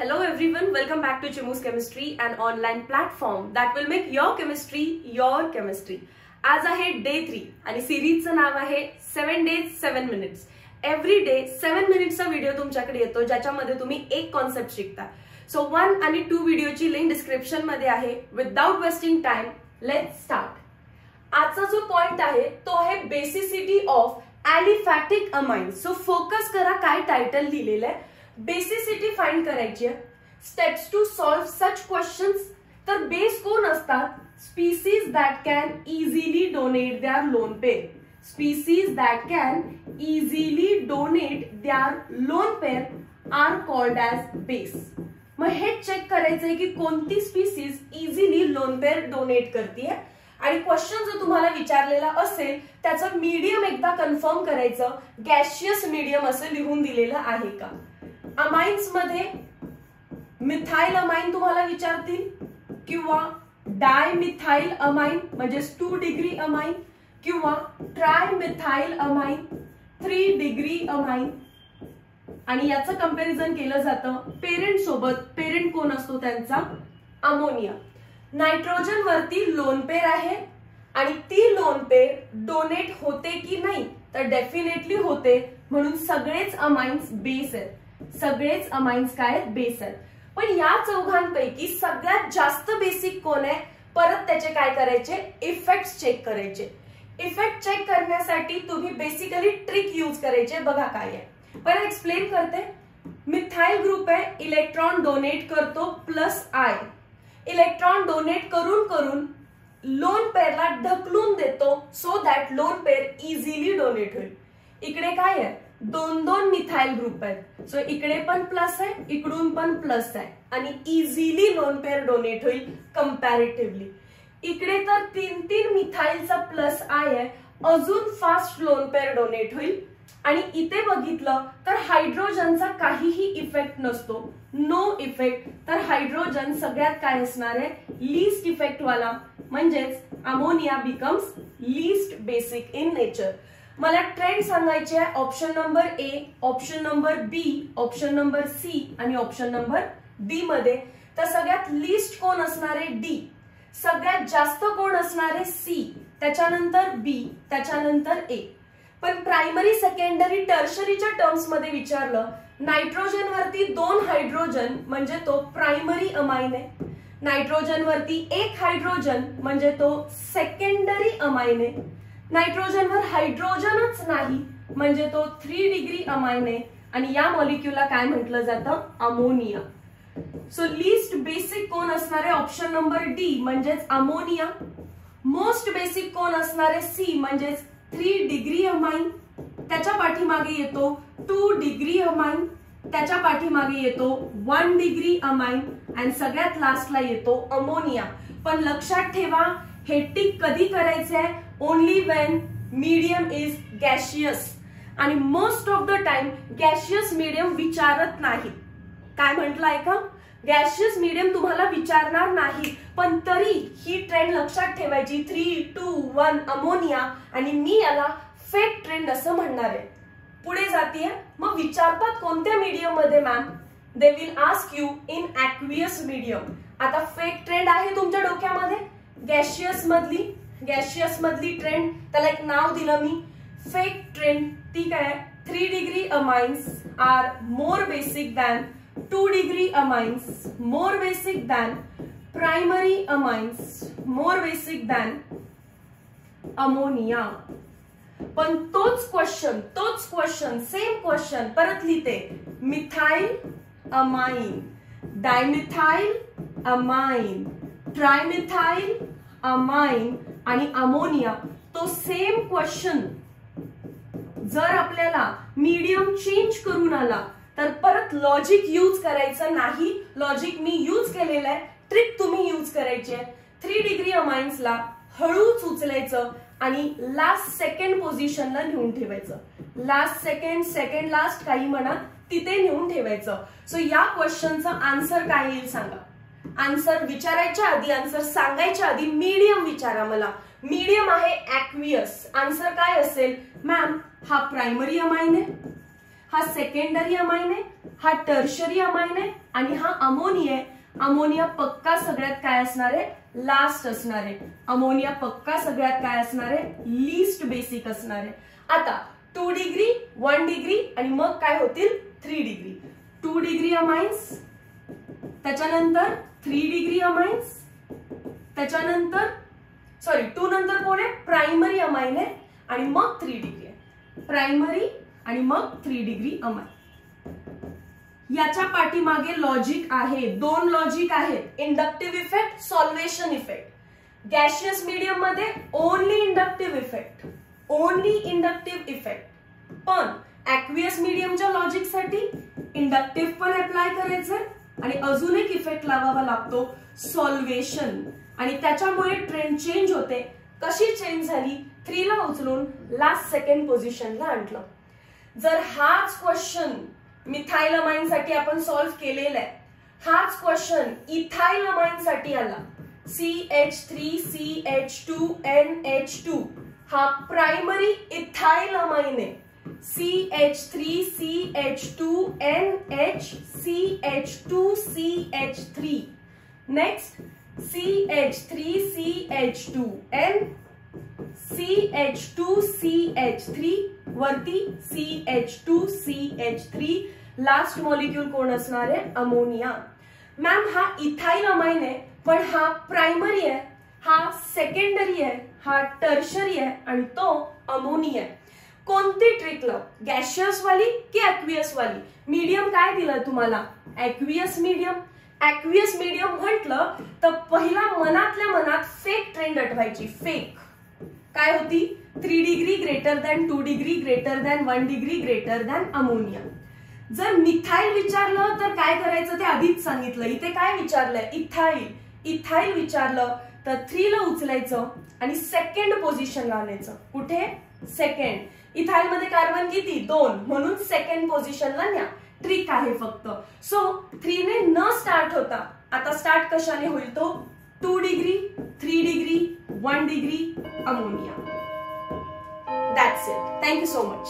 Hello everyone, welcome back to Chimu's Chemistry, an online platform that will make your chemistry your chemistry. आज आहे day 3 आणि सिरीजचं नाव आहे 7 days 7 minutes. Every day 7 मिनिट्सचा video तुमच्याकडे येतो ज्याच्यामध्ये तुम्ही एक कॉन्सेप्ट शिकता. सो 1 आणि 2 व्हिडिओची लिंक डिस्क्रिप्शन मध्ये आहे. Without wasting time let's start. आजचा जो पॉइंट आहे तो आहे basicity of aliphatic amines. So focus करा काय टायटल लिहिलेलं आहे. बेसिसिटी फाइंड करायची आहे. Steps to solve such questions. तर बेस कोण असतात? Species that can easily donate their lone pair. Species that can easily donate their lone pair are called as base. मग हे चेक करायचंय की कोणती species easily lone pair donate करते आणि क्वेश्चन जो तुम्हाला विचारलेला असेल त्याचं मीडियम एकदा कन्फर्म करायचं. गॅशियस मीडियम असं लिहून दिलेलं आहे का? अमाइन्स मध्ये मिथाइल अमाइन तुम्हाला विचारतील किंवा डायमिथाइल अमाइन म्हणजे 2 डिग्री अमाइन किंवा ट्रायमिथाइल अमाइन 3 डिग्री अमाइन. आणि याचं कंपॅरिझन केलं जातं पेरेंट सोबत. पेरेंट कोण असतो त्यांचा? अमोनिया. नायट्रोजन वरती लोन पेअर आहे आणि ती लोन पेअर डोनेट होते की नाही? तर डेफिनेटली होते. म्हणून सगळेच अमाइन्स बेस आहेत. सगळेच अमाइन्स काय आहेत? बेस आहेत. पण या चौघांपैकी सगळ्यात जास्त बेसिक कोण आहे? परत त्याचे काय करायचे? इफेक्ट्स चेक करायचे. इफेक्ट चेक करण्यासाठी तुम्ही बेसिकली ट्रिक यूज करायचे. बघा काय आहे. पण एक्सप्लेन करते. मिथाइल ग्रुप आहे, इलेक्ट्रॉन डोनेट करतो प्लस आय. इलेक्ट्रॉन डोनेट करून करून लोन पेअरला ढकलून देतो so that lone pair easily donate होईल. इकडे काय आहे? 2 मिथाइल ग्रुप आहेत. सो इकडे पण प्लस आहे, इकडून पण प्लस आहे आणि इझिली लोन पेअर डोनेट होईल कंपॅरेटिव्हली. इकडे तर 3 मिथाइलचा प्लस आय आहे, अजून फास्ट लोन पेअर डोनेट होईल. आणि इथे बघितलं तर हायड्रोजनचा काहीही इफेक्ट नसतो, नो इफेक्ट. तर हायड्रोजन सगळ्यात काय असणार आहे? लीस्ट इफेक्ट वाला. म्हणजेच ammonia becomes least basic in nature. मला ट्रेंड सांगायचे आहे option number A, option number B, option number C आणि ऑप्शन नंबर डी मध्ये. तर सगळ्यात लीस्ट कोण असणार आहे? डी. सगळ्यात जास्त कोण असणार आहे? सी. त्याच्यानंतर बी, त्याच्यानंतर ए. पण प्रायमरी, सेकंडरी, टर्शरीच्या टर्म्स मध्ये विचारलं, नायट्रोजन वरती 2 हायड्रोजन म्हणजे तो प्रायमरी अमाइन आहे. नायट्रोजन वरती 1 हायड्रोजन म्हणजे तो सेकंडरी अमाइन आहे. नायट्रोजनवर हायड्रोजनच नाही म्हणजे तो 3 डिग्री अमाइन आहे. आणि या मॉलिक्यूलला काय म्हटलं जातं? अमोनिया. सो लीस्ट बेसिक कोण असणार आहे? ऑप्शन नंबर डी म्हणजेच अमोनिया. मोस्ट बेसिक कोण असणार आहे? सी म्हणजेच 3 डिग्री अमाइन. त्याच्या पाठीमागे येतो 2 डिग्री अमाइन. त्याच्या पाठीमागे येतो 1 डिग्री अमाइन आणि सगळ्यात लास्टला येतो अमोनिया. पण लक्षात ठेवा हे टिक कधी करायचे आहे? Only when medium is gaseous. आणि most of the time gaseous medium विचारत नाही. काय म्हटलं ऐका? गॅशियस मीडियम तुम्हाला विचारणार नाही. पण तरी ही ट्रेंड लक्षात ठेवायची. 3, 2, 1 अमोनिया. आणि मी याला फेक ट्रेंड असं म्हणणार आहे. पुढे जातीये. मग विचारतात कोणत्या मीडियम मध्ये ma'am? They will ask you in aqueous medium. आता फेक ट्रेंड आहे तुमच्या डोक्यामध्ये गॅशियस मधली. गॅशियस मधली ट्रेंड, त्याला एक नाव दिलं मी, फेक ट्रेंड. ती काय? 3 degree amines are more basic than 2 degree amines, more basic than primary amines, more basic than ammonia. पण तोच क्वेश्चन सेम क्वेश्चन परत लिहिते. Methyl amine, dimethyl amine, trimethyl amine आणि अमोनिया. तो सेम क्वेश्चन जर आपल्याला मीडियम चेंज करून आला तर परत लॉजिक यूज करायचं नाही. लॉजिक मी यूज केलेलं आहे, ट्रिक तुम्ही यूज करायची आहे. 3 डिग्री अमाइन्सला हळूच उचलायचं आणि लास्ट सेकंड पोझिशनला नेऊन ठेवायचं. लास्ट सेकंड, सेकंड लास्ट काही म्हणा, तिथे नेऊन ठेवायचं. सो या क्वेश्चनचं आन्सर काय येईल सांगा? आन्सर विचारायच्या आधी, आन्सर सांगायच्या आधी मीडियम विचारा मला. मीडियम आहे ॲक्वियस. आन्सर काय असेल? मॅम हा प्रायमरी अमाइन आहे, हा सेकंडरी अमाइन आहे हा टर्शरी अमाइन आहे आणि हा अमोनिया आहे. अमोनिया पक्का सगळ्यात काय असणार आहे, लास्ट असणार आहे. अमोनिया पक्का सगळ्यात काय असणार आहे, लीस्ट बेसिक असणार आहे. आता 2 डिग्री 1 डिग्री आणि मग काय होतील 3 डिग्री. 2 डिग्री अमाइन्स, त्याच्यानंतर 3 डिग्री अमाइन्स, त्याच्यानंतर 2 नंतर कोण आहे, प्रायमरी अमाइन आहे आणि मग 3 डिग्री आहे. प्रायमरी आणि मग 3 डिग्री अमाइन. याच्या पाठीमागे लॉजिक आहे, 2 लॉजिक आहेत, inductive effect, solvation effect. Gaseous medium मध्ये only inductive effect, only inductive effect. पण ऍक्वियस मीडियमच्या लॉजिक साठी इंडक्टिव्ह पण अप्लाय करायचं आणि अजून एक इफेक्ट लावावा लागतो, सॉल्वेशन. आणि त्याच्यामुळे ट्रेंड चेंज होते. कशी चेंज झाली, 3 ला उचलून लास्ट सेकंड पोझिशनला आणलं. जर हाच क्वेश्चन मिथाइल अमाइन साठी आपण सॉल्व्ह केलेला आहे, हाच क्वेश्चन इथाइल अमाइन साठी आला, CH3CH2NH2 हा प्रायमरी इथाइल अमाइन आहे. CH3CH2NH, नेक्स्ट CH3CH2N, CH2CH3 वरती CH2CH3. लास्ट मॉलिक्यूल कोण असणार आहे, अमोनिया. मॅम हा इथाइल अमाइन आहे पण हा प्रायमरी आहे, हा सेकंडरी आहे, हा टर्शरी आहे आणि तो अमोनिया आहे. कोणती ट्रिक लाव, गॅशियस वाली की ऍक्वियस वाली. मीडियम काय दिलं तुम्हाला, ऍक्वियस मीडियम. ऍक्वियस मीडियम म्हटलं तर पहिला मनातल्या मनात फेक ट्रेंड आठवायची. फेक काय होती, 3 degree greater than 2 degree greater than 1 degree greater than ammonia. जर मिथाइल विचारलं तर काय करायचं ते आधीच सांगितलं. इथे काय विचारलंय, इथाइल. इथाइल विचारलं तर 3 ला उचलायचं आणि सेकंड पोझिशनला आणायचं. कुठे, सेकंड. इथाइल मध्ये कार्बन किती, 2, म्हणून सेकंड पोझिशनला न्या. ट्रिक आहे फक्त. सो 3 ने न स्टार्ट होता आता स्टार्ट कशाने होईल, तो 2 degree 3 degree 1 degree ammonia. That's it. Thank you so much.